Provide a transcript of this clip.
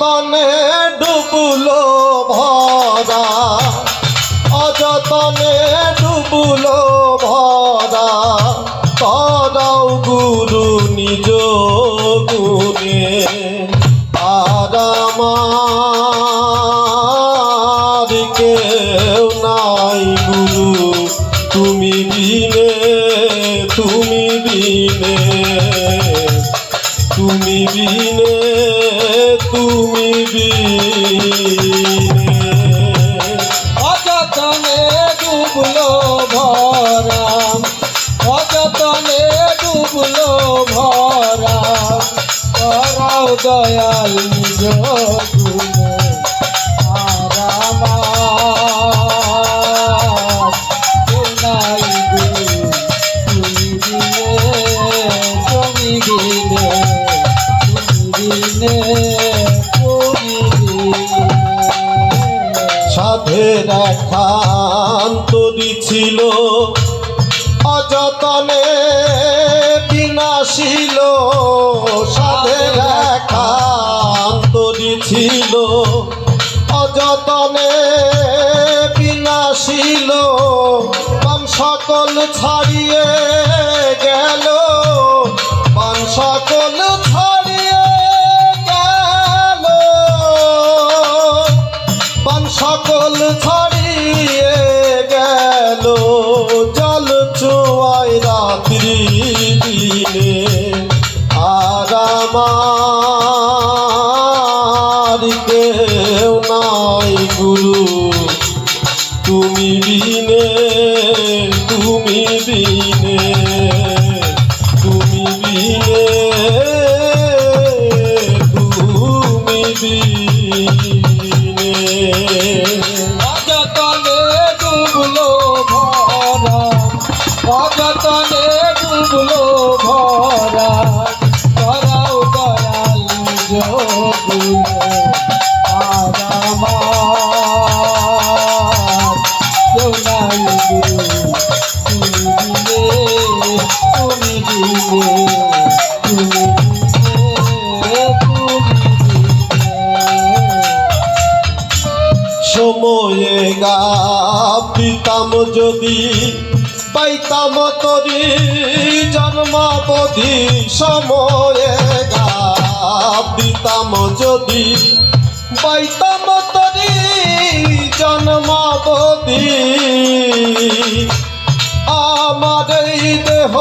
অযতনে ডুবুলো ভরা, অযতনে ডুবুলো ভরা, তরাও গুরু নিজ গুণে। আর আমার কেউ নাই গুরু তুমি বিনে, তুমি বিনে, তুমি বিনে, তুমি বিনে। অযতনে ডুবলো ভরা, অযতনে ডুবলো ভরা, করাও দয়াল নিজ গুণে। আর আমার কেউ নাই গুরু তুমি বিনে, তুমি বিনে, তুমি বিনে, তুমি বিনে। সাধের একান্তরি ছিল, অযতনে বিনাশিল। সাধের একান্তরি ছিল, অযতনে বিনাশিল। পান সকল ছাড়িয়ে গেল, পান সকল ছাড়িয়ে গেল, পান সকল ছাড়িয়ে গেল। জল চুয়ায় রাত্রি দিনে। আর আমার কেউ নাই গুরু তুমি বিনে, তুমি বিনে, তুমি বিনে, তুমি বিনে। অযতনে ডুবলো ভরা, অযতনে ডুবলো ভরা, করাও দয়াল নিজ গুণে। আর আমার কেউ নাই গুরু তুমি বিনে, তুমি বিনে, তুমি বিনে, তুমি বিনে। সময়ে গাপিতাম যদি, পাইতাম তরি জন্মাবধি। সময়ে গাপিতাম যদি, পাইতাম তরি জন্মাবধি। আমার এই দেহ